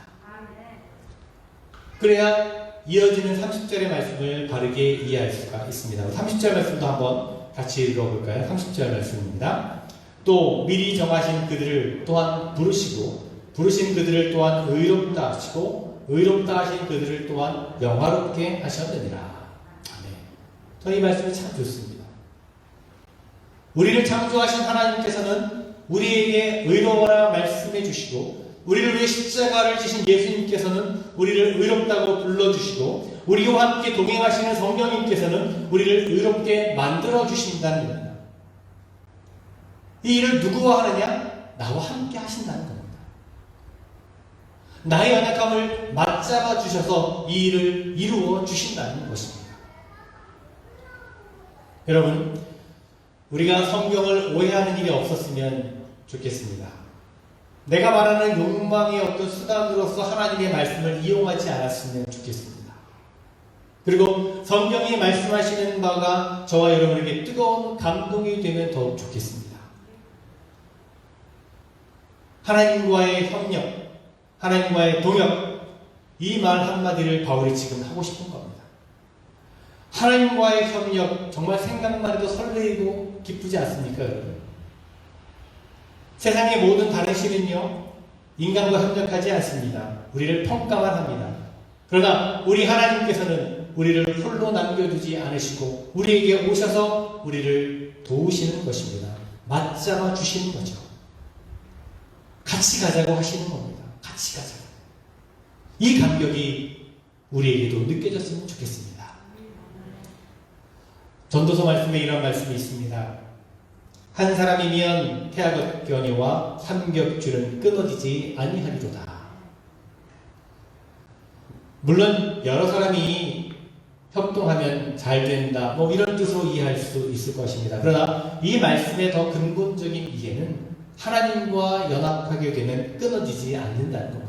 그래야 이어지는 30절의 말씀을 바르게 이해할 수가 있습니다. 30절 말씀도 한번 같이 읽어볼까요? 30절 말씀입니다. 또 미리 정하신 그들을 또한 부르시고 부르신 그들을 또한 의롭다 하시고 의롭다 하신 그들을 또한 영화롭게 하셨느니라. 아멘. 저는 이 말씀이 참 좋습니다. 우리를 창조하신 하나님께서는 우리에게 의로워라 말씀해 주시고 우리를 위해 십자가를 지신 예수님께서는 우리를 의롭다고 불러주시고 우리와 함께 동행하시는 성령님께서는 우리를 의롭게 만들어주신다는 겁니다. 이 일을 누구와 하느냐? 나와 함께 하신다는 겁니다. 나의 연약함을 맞잡아 주셔서 이 일을 이루어 주신다는 것입니다. 여러분, 우리가 성경을 오해하는 일이 없었으면 좋겠습니다. 내가 말하는 욕망의 어떤 수단으로서 하나님의 말씀을 이용하지 않았으면 좋겠습니다. 그리고 성경이 말씀하시는 바가 저와 여러분에게 뜨거운 감동이 되면 더욱 좋겠습니다. 하나님과의 협력, 하나님과의 동역, 이 말 한마디를 바울이 지금 하고 싶은 겁니다. 하나님과의 협력, 정말 생각만 해도 설레이고 기쁘지 않습니까, 여러분? 세상의 모든 다른 신은요, 인간과 협력하지 않습니다. 우리를 평가만 합니다. 그러나 우리 하나님께서는 우리를 홀로 남겨두지 않으시고 우리에게 오셔서 우리를 도우시는 것입니다. 맞잡아 주시는 거죠. 같이 가자고 하시는 겁니다. 같이 가자고. 이 감격이 우리에게도 느껴졌으면 좋겠습니다. 전도서 말씀에 이런 말씀이 있습니다. 한 사람이면 태아견이와 삼겹줄은 끊어지지 아니하리로다. 물론 여러 사람이 협동하면 잘 된다, 뭐 이런 뜻으로 이해할 수 있을 것입니다. 그러나 이 말씀의 더 근본적인 이해는 하나님과 연합하게 되면 끊어지지 않는다는 겁니다.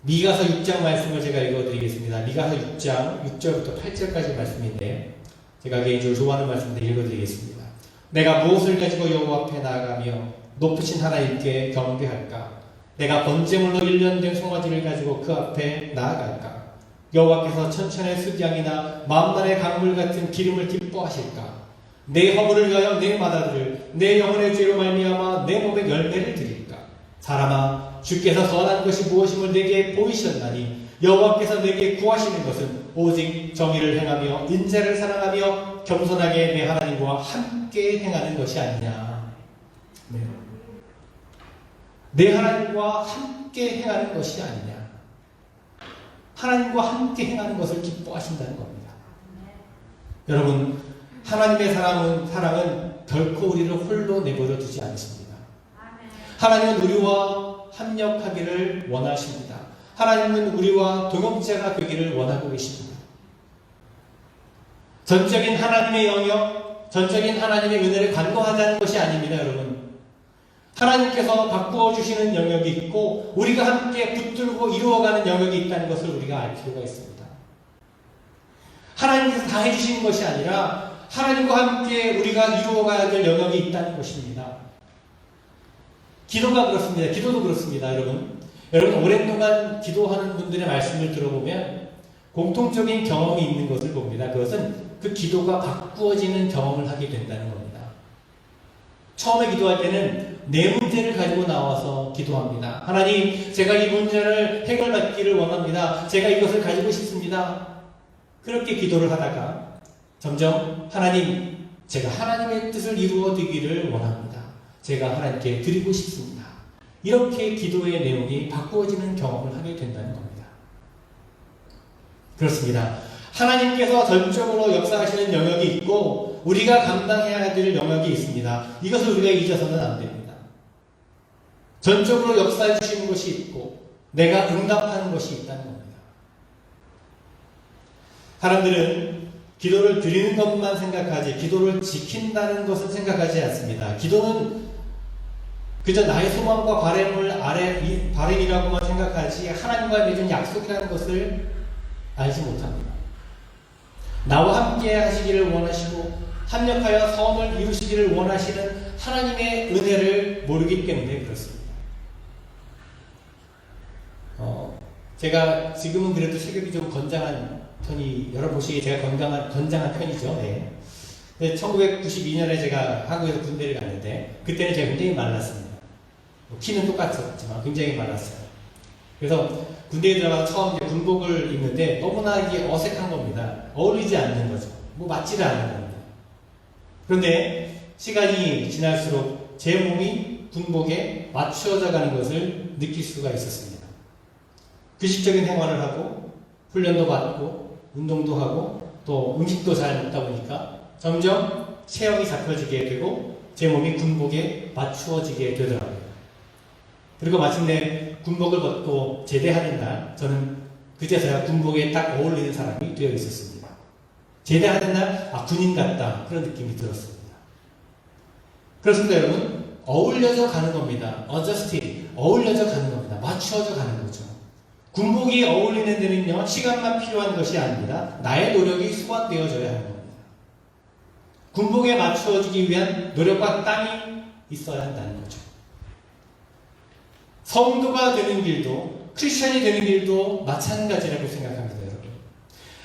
미가서 6장 말씀을 제가 읽어드리겠습니다. 미가서 6장 6절부터 8절까지 말씀인데 제가 개인적으로 좋아하는 말씀인데 읽어드리겠습니다. 내가 무엇을 가지고 여호와 앞에 나아가며 높으신 하나님께 경배할까? 내가 번제물로 1년 된 송아지를 가지고 그 앞에 나아갈까? 여호와께서 천천의 숫양이나 만만의 강물 같은 기름을 기뻐하실까? 내 허물을 위하여 내 마다들을 내 영혼의 죄로 말미암아 내 몸에 열매를 드릴까? 사람아, 주께서 선한 것이 무엇임을 내게 보이셨나니 여호와께서 내게 구하시는 것은 오직 정의를 행하며 인자를 사랑하며 겸손하게 내 하나님과 함께 행하는 것이 아니냐. 네. 내 하나님과 함께 행하는 것이 아니냐. 하나님과 함께 행하는 것을 기뻐하신다는 겁니다. 여러분, 하나님의 사랑은 결코 우리를 홀로 내버려 두지 않습니다. 하나님은 우리와 합력하기를 원하십니다. 하나님은 우리와 동역자가 되기를 원하고 계십니다. 전적인 하나님의 영역, 전적인 하나님의 은혜를 간과하자는 것이 아닙니다, 여러분. 하나님께서 바꾸어 주시는 영역이 있고 우리가 함께 붙들고 이루어가는 영역이 있다는 것을 우리가 알 필요가 있습니다. 하나님께서 다 해주시는 것이 아니라 하나님과 함께 우리가 이루어가야 될 영역이 있다는 것입니다. 기도가 그렇습니다. 기도도 그렇습니다, 여러분. 여러분, 오랫동안 기도하는 분들의 말씀을 들어보면 공통적인 경험이 있는 것을 봅니다. 그것은 그 기도가 바꾸어지는 경험을 하게 된다는 겁니다. 처음에 기도할 때는 내 문제를 가지고 나와서 기도합니다. 하나님, 제가 이 문제를 해결받기를 원합니다. 제가 이것을 가지고 싶습니다. 그렇게 기도를 하다가 점점 하나님, 제가 하나님의 뜻을 이루어드리기를 원합니다. 제가 하나님께 드리고 싶습니다. 이렇게 기도의 내용이 바꾸어지는 경험을 하게 된다는 겁니다. 그렇습니다. 하나님께서 전적으로 역사하시는 영역이 있고 우리가 감당해야 될 영역이 있습니다. 이것을 우리가 잊어서는 안 됩니다. 전적으로 역사해 주시는 것이 있고 내가 응답하는 것이 있다는 겁니다. 사람들은 기도를 드리는 것만 생각하지 기도를 지킨다는 것을 생각하지 않습니다. 기도는 그저 나의 소망과 바램이라고만 생각하지 하나님과 맺은 약속이라는 것을 알지 못합니다. 나와 함께 하시기를 원하시고 합력하여 선을 이루시기를 원하시는 하나님의 은혜를 모르기 때문에 그렇습니다. 제가 지금은 그래도 체격이 좀 건장한 편이, 여러분 보시기에 제가 건장한 편이죠. 네. 1992년에 제가 한국에서 군대를 갔는데 그때는 제가 굉장히 말랐습니다. 키는 똑같았지만 굉장히 말랐어요. 그래서 군대에 들어가서 처음 이제 군복을 입는데 너무나 이게 어색한 겁니다. 어울리지 않는 거죠. 뭐 맞지를 않는 겁니다. 그런데 시간이 지날수록 제 몸이 군복에 맞추어져 가는 것을 느낄 수가 있었습니다. 규칙적인 생활을 하고 훈련도 받고 운동도 하고 또 음식도 잘 먹다 보니까 점점 체형이 잡혀지게 되고 제 몸이 군복에 맞추어지게 되더라고요. 그리고 마침내 군복을 벗고 제대하는 날 저는 그제서야 군복에 딱 어울리는 사람이 되어 있었습니다. 제대하는 날 군인 같다 그런 느낌이 들었습니다. 그렇습니다, 여러분. 어울려져 가는 겁니다. adjust, 어울려져 가는 겁니다. 맞추어져 가는 거죠. 군복이 어울리는 데는요, 시간만 필요한 것이 아닙니다. 나의 노력이 수반되어져야 하는 겁니다. 군복에 맞추어지기 위한 노력과 땀이 있어야 한다는 거죠. 성도가 되는 길도, 크리스천이 되는 길도 마찬가지라고 생각합니다, 여러분.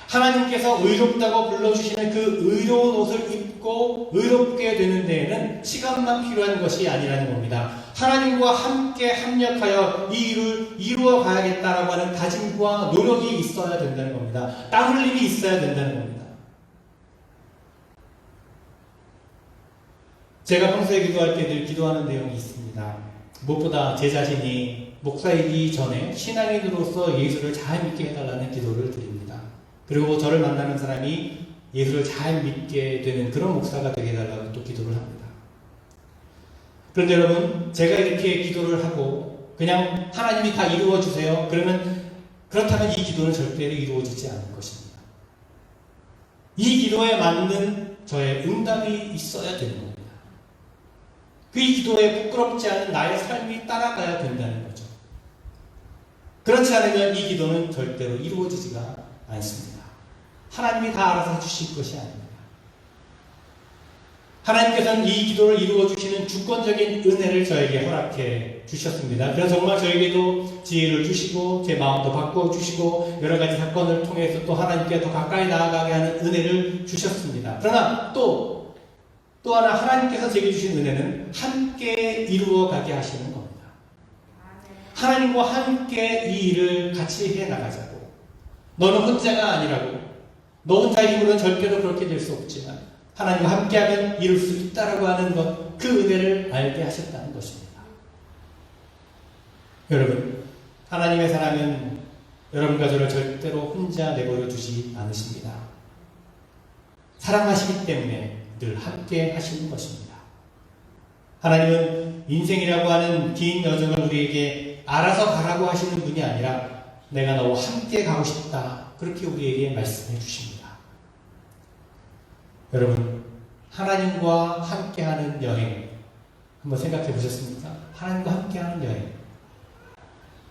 하나님께서 의롭다고 불러주시는 그 의로운 옷을 입고 의롭게 되는 데에는 시간만 필요한 것이 아니라는 겁니다. 하나님과 함께 합력하여 이 일을 이루어 가야겠다라고 하는 다짐과 노력이 있어야 된다는 겁니다. 땀 흘림이 있어야 된다는 겁니다. 제가 평소에 기도할 때 늘 기도하는 내용이 있습니다. 무엇보다 제 자신이 목사이기 전에 신앙인으로서 예수를 잘 믿게 해달라는 기도를 드립니다. 그리고 저를 만나는 사람이 예수를 잘 믿게 되는 그런 목사가 되게 해달라고 또 기도를 합니다. 그런데 여러분, 제가 이렇게 기도를 하고 그냥 하나님이 다 이루어주세요. 그렇다면 이 기도는 절대로 이루어지지 않을 것입니다. 이 기도에 맞는 저의 응답이 있어야 되는 겁니다. 그 이 기도에 부끄럽지 않은 나의 삶이 따라가야 된다는 거죠. 그렇지 않으면 이 기도는 절대로 이루어지지가 않습니다. 하나님이 다 알아서 해주실 것이 아닙니다. 하나님께서는 이 기도를 이루어주시는 주권적인 은혜를 저에게 허락해 주셨습니다. 그래서 정말 저에게도 지혜를 주시고 제 마음도 바꿔주시고 여러 가지 사건을 통해서 또 하나님께 더 가까이 나아가게 하는 은혜를 주셨습니다. 그러나 또 하나 하나님께서 제게 주신 은혜는 함께 이루어가게 하시는 겁니다. 하나님과 함께 이 일을 같이 해나가자고. 너는 혼자가 아니라고. 너 혼자의 힘으로는 절대로 그렇게 될 수 없지만 하나님과 함께하면 이룰 수 있다라고 하는 것, 그 은혜를 알게 하셨다는 것입니다. 여러분, 하나님의 사랑은 여러분과 저를 절대로 혼자 내버려 두지 않으십니다. 사랑하시기 때문에 늘 함께 하시는 것입니다. 하나님은 인생이라고 하는 긴 여정을 우리에게 알아서 가라고 하시는 분이 아니라 내가 너와 함께 가고 싶다, 그렇게 우리에게 말씀해 주십니다. 여러분, 하나님과 함께하는 여행 한번 생각해 보셨습니까? 하나님과 함께하는 여행.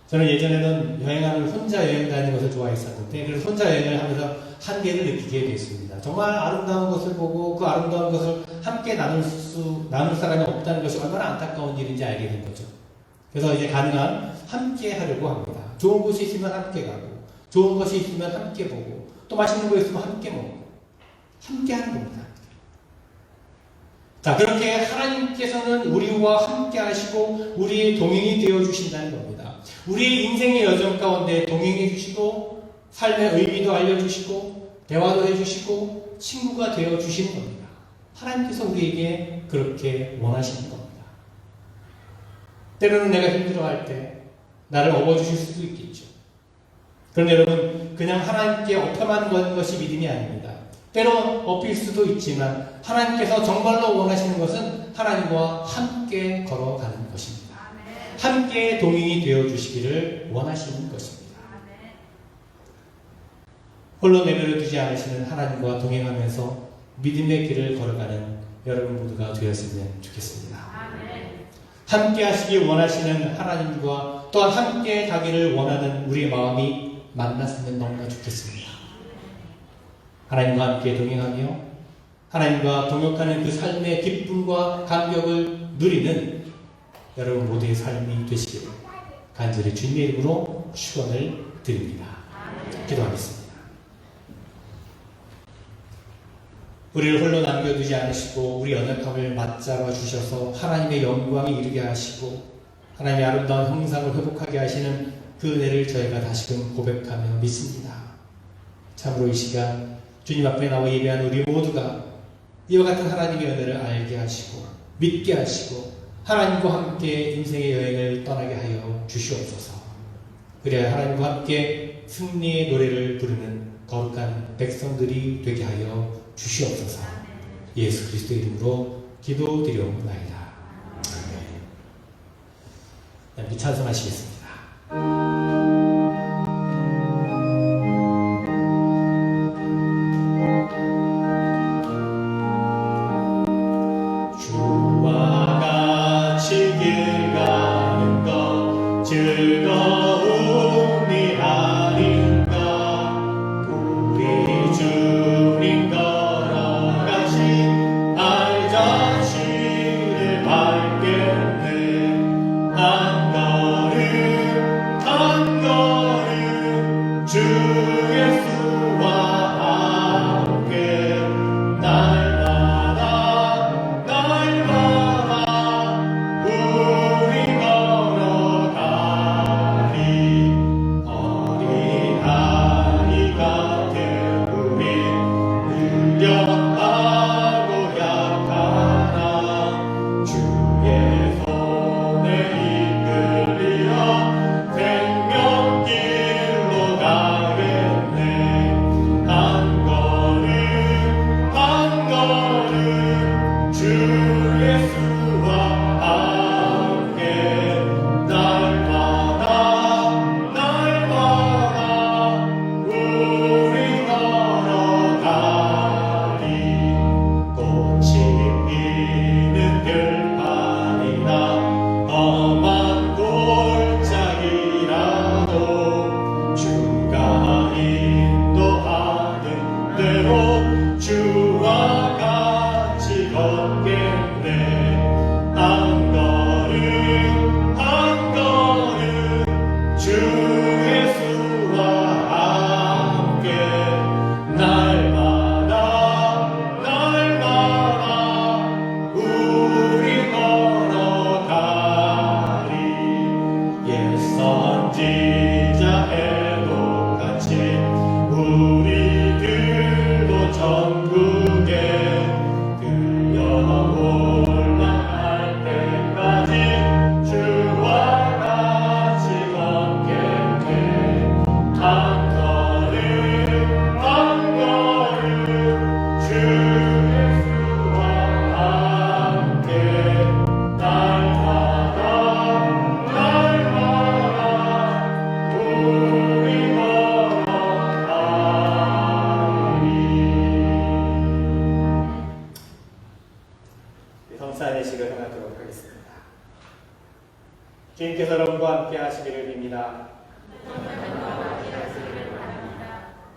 저는 예전에는 여행하는 혼자 여행 다니는 것을 좋아했었는데, 그래서 혼자 여행을 하면서 한계를 느끼게 됐습니다. 정말 아름다운 것을 보고 그 아름다운 것을 함께 나눌 사람이 없다는 것이 얼마나 안타까운 일인지 알게 된 거죠. 그래서 이제 가능한 함께 하려고 합니다. 좋은 곳이 있으면 함께 가고, 좋은 것이 있으면 함께 보고, 또 맛있는 거 있으면 함께 먹고, 함께 하는 겁니다. 자, 그렇게 하나님께서는 우리와 함께 하시고 우리의 동행이 되어 주신다는 겁니다. 우리의 인생의 여정 가운데 동행해 주시고 삶의 의미도 알려주시고 대화도 해주시고 친구가 되어 주시는 겁니다. 하나님께서 우리에게 그렇게 원하시는 겁니다. 때로는 내가 힘들어할 때 나를 업어주실 수도 있겠죠. 그런데 여러분, 그냥 하나님께 엎혀만 거는 것이 믿음이 아닙니다. 때론 엎일 수도 있지만 하나님께서 정말로 원하시는 것은 하나님과 함께 걸어가는 것입니다. 함께 동행이 되어주시기를 원하시는 것입니다. 홀로 내버려 두지 않으시는 하나님과 동행하면서 믿음의 길을 걸어가는 여러분 모두가 되었으면 좋겠습니다. 함께 하시길 원하시는 하나님과 또한 함께 가기를 원하는 우리의 마음이 만났으면 너무나 좋겠습니다. 하나님과 함께 동행하며 하나님과 동역하는 그 삶의 기쁨과 감격을 누리는 여러분 모두의 삶이 되시기를 간절히 주님의 이름으로 축원을 드립니다. 기도하겠습니다. 우리를 홀로 남겨두지 않으시고 우리 연약함을 맞잡아 주셔서 하나님의 영광에 이르게 하시고 하나님의 아름다운 형상을 회복하게 하시는 그 은혜를 저희가 다시금 고백하며 믿습니다. 참으로 이 시간 주님 앞에 나와 예배한 우리 모두가 이와 같은 하나님의 은혜를 알게 하시고 믿게 하시고 하나님과 함께 인생의 여행을 떠나게 하여 주시옵소서. 그래야 하나님과 함께 승리의 노래를 부르는 거룩한 백성들이 되게 하여 주시옵소서. 예수 그리스도의 이름으로 기도드려옵나이다. 아멘. 찬송하시겠습니다. 주와 같이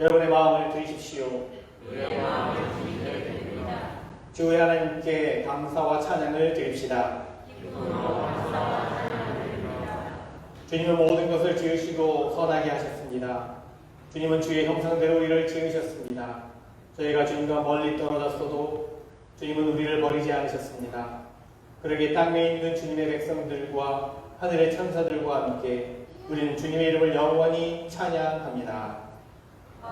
여러분의 마음을 드리십시오. 주 하나님께 감사와 찬양을 드립시다. 주님은 모든 것을 지으시고 선하게 하셨습니다. 주님은 주의 형상대로 우리를 지으셨습니다. 저희가 주님과 멀리 떨어졌어도 주님은 우리를 버리지 않으셨습니다. 그러기에 땅에 있는 주님의 백성들과 하늘의 천사들과 함께 우리는 주님의 이름을 영원히 찬양합니다.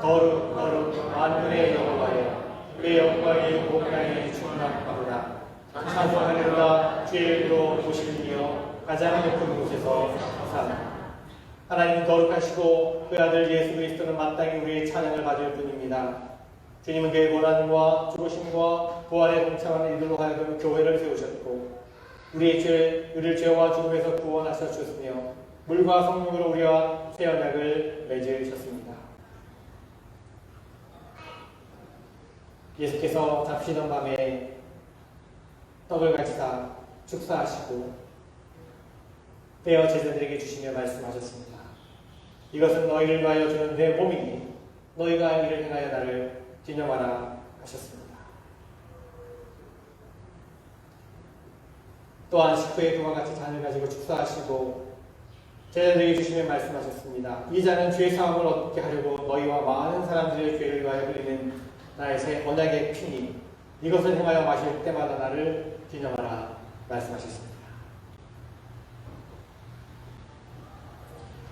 거룩 거룩 만군의 여호와여, 그 영광이 온 땅에 충만하도다. 찬송하리로다. 주의 이름으로 오신 이여 가장 높은 곳에서 호산나. 하나님은 거룩하시고 그 아들 예수 그리스도는 마땅히 우리의 찬양을 받을 뿐입니다. 주님은 그의 고난과 죽으심과 부활에 동참하는 이들로 하여금 교회를 세우셨고 우리를 죄와 죽음에서 구원하셔 주셨으며 물과 성령으로 우리와 새 언약을 맺으셨습니다. 예수께서 잡히던 밤에 떡을 가지사 축사하시고 떼어 제자들에게 주시며 말씀하셨습니다. 이것은 너희를 위하여 주는 내 몸이니 너희가 이를 행하여 나를 기념하라 하셨습니다. 또한 식후에 그와 같이 잔을 가지고 축사하시고 제자들에게 주시며 말씀하셨습니다. 이 잔은 죄 사함을 얻게 하려고 너희와 많은 사람들의 죄를 위하여 흘리는 나의 새 언약의 피니 이것을 행하여 마실 때마다 나를 기념하라 말씀하셨습니다.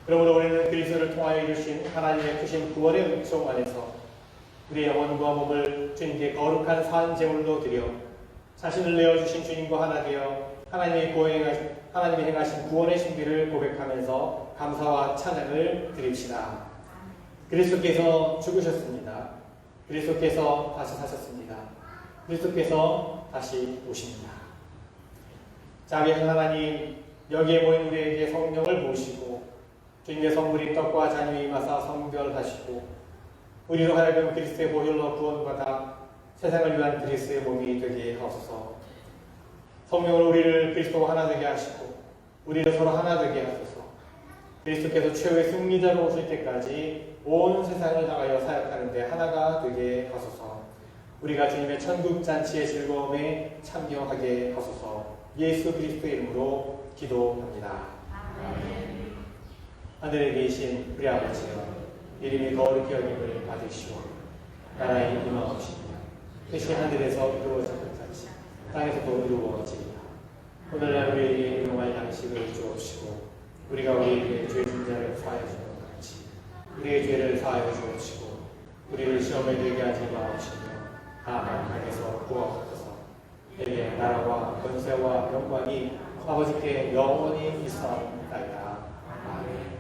그러므로 우리는 그리스도를 통하여 이루신 하나님의 크신 구원의 은총 안에서 우리의 영혼과 몸을 주님께 거룩한 산 제물로 드려 자신을 내어주신 주님과 하나 되어 하나님이 행하신 구원의 신비를 고백하면서 감사와 찬양을 드립시다. 그리스도께서 죽으셨습니다. 그리스도께서 다시 사셨습니다. 그리스도께서 다시 오십니다. 자비하신 하나님, 여기에 모인 우리에게 성령을 부으시고 주님의 선물인 떡과 잔이 임하사 성별하시고 우리로 하여금 그리스도의 보혈로 구원받아 세상을 위한 그리스도의 몸이 되게 하소서. 성령으로 우리를 그리스도와 하나 되게 하시고 우리를 서로 하나 되게 하소서. 그리스도께서 최후의 승리자로 오실 때까지 온 세상을 향하여 사역하는 데 하나가 되게 하소서. 우리가 주님의 천국 잔치의 즐거움에 참여하게 하소서. 예수 그리스도의 이름으로 기도합니다. 아멘. 하늘에 계신 우리 아버지여, 이름이 거룩히 여김을 받으시오. 나라의 임하옵시며 뜻이 하늘에서 이루어진 것 같이 땅에서도 이루어지리라. 오늘날 우리에게 일용할 양식을 주옵시고 우리가 우리에게 죄 진 자를 사하여 주는 것 같이 우리의 죄를 사하여 주옵시고 우리를 시험에 들게 하지 마옵시며 다만 악에서 구하옵소서. 내게 나라와 권세와 영광이 아버지께 영원히 있사옵나이다. 아멘.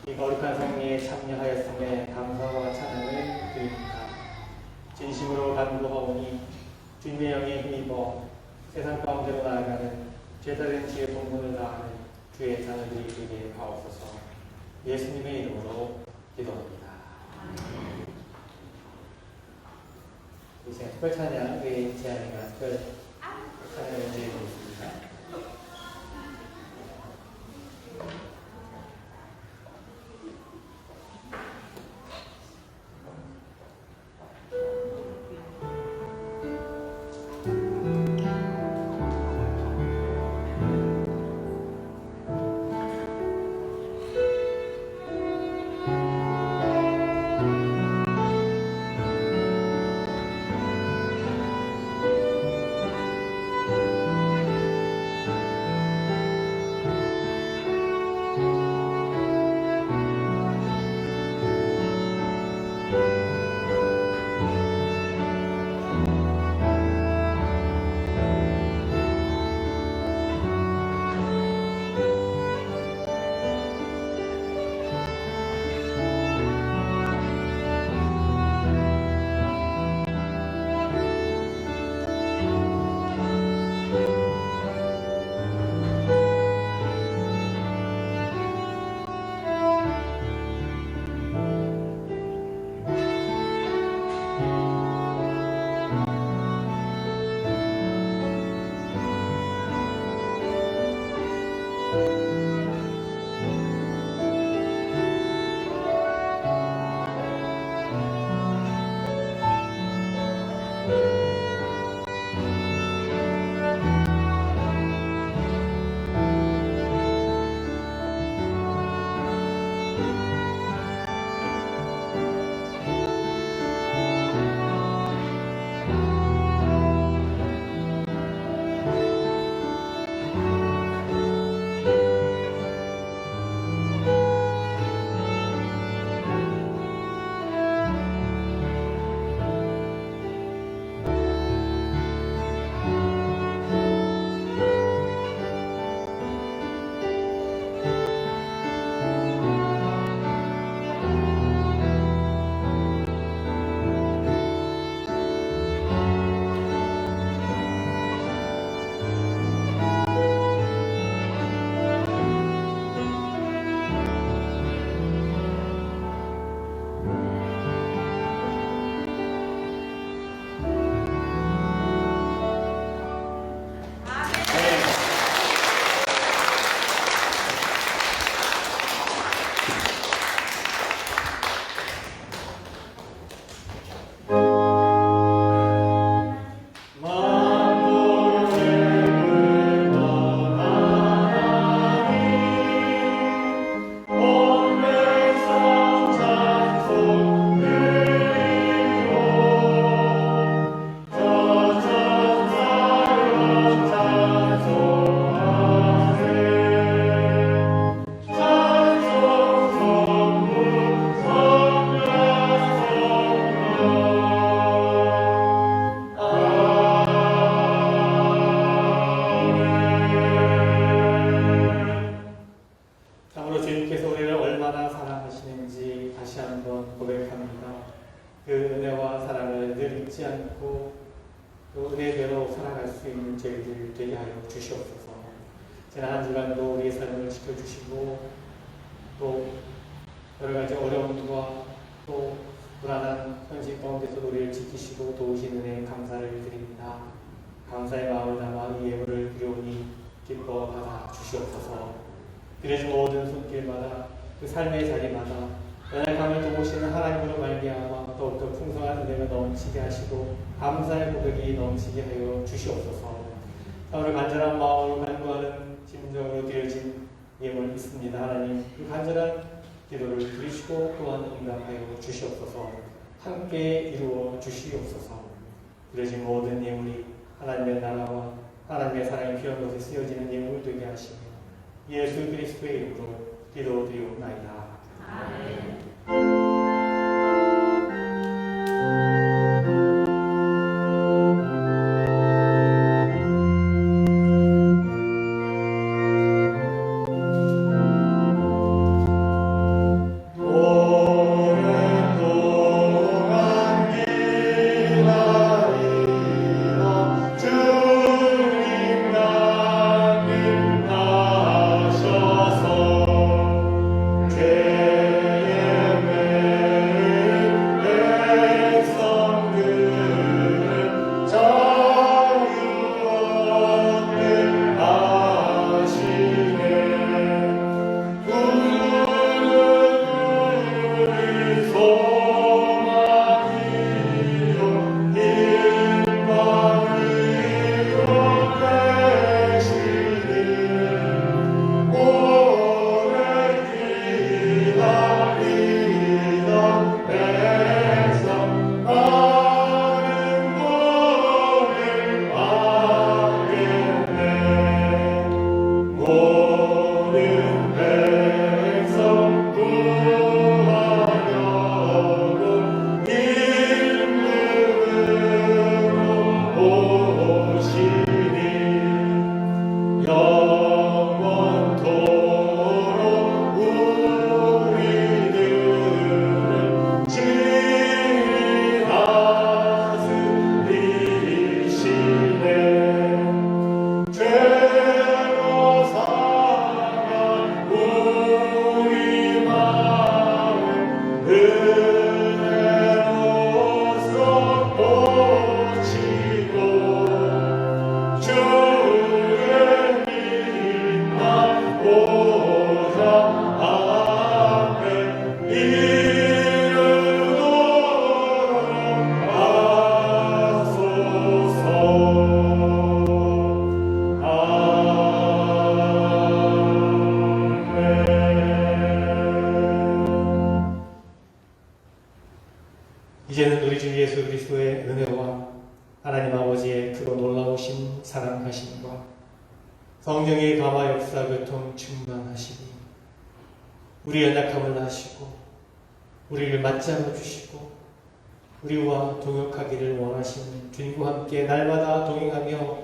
이 거룩한 성리에 참여하였음에 감사와 찬양을 드립니다. 진심으로 간구하오니 주님의 영에 힘입어 세상 가운데로 나아가는 죄다른 지의 본분을 다하는 주의 자녀들이 되게 하옵소서. 예수님의 이름으로 기도합니다. 이제 특별 찬양 우리 재한이가 특별 찬양을 드리고 있습니다. 지난 한 주간도 우리의 삶을 지켜주시고 또 여러 가지 어려움과 또 불안한 현실 가운데서도 우리를 지키시고 도우시는 은혜에 감사를 드립니다. 감사의 마음을 담아 이 예물을 드려오니 기뻐 받아 주시옵소서. 그래서 모든 손길마다 그 삶의 자리마다 연약함을 도우시는 하나님으로 말미암아 더욱더 풍성한 은혜가 넘치게 하시고 감사의 고백이 넘치게 하여 주시옵소서. 오늘 간절한 마음으로 간구하는 심정으로 드려진 예물 있습니다. 하나님 그 간절한 기도를 들으시고 또한 응답하여 주시옵소서. 함께 이루어 주시옵소서. 드려진 모든 예물이 하나님의 나라와 하나님의 사랑이 필요한 것에 쓰여지는 예물 되게 하시며 예수 그리스도의 이름으로 기도드리옵나이다. 아멘. 성령의 감화 역사 교통 충만하시니 우리의 연약함을 아시고 우리를 맞잡아 주시고 우리와 동역하기를 원하시는 주님과 함께 날마다 동행하며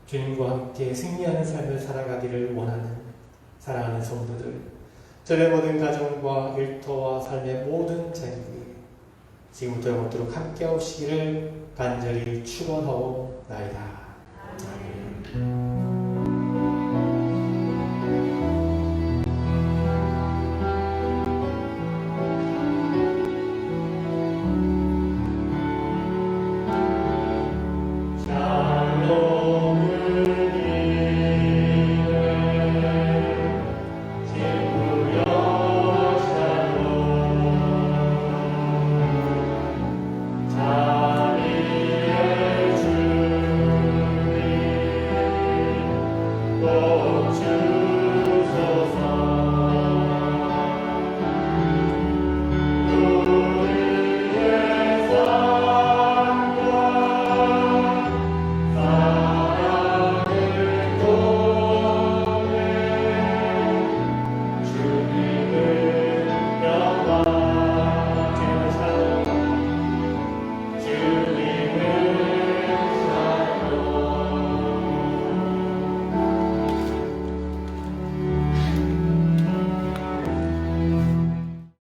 주님과 함께 승리하는 삶을 살아가기를 원하는 사랑하는 성도들, 저의 모든 가정과 일터와 삶의 모든 자리에 지금부터 영원토록 함께 하시기를 간절히 축원하옵나이다. 아멘.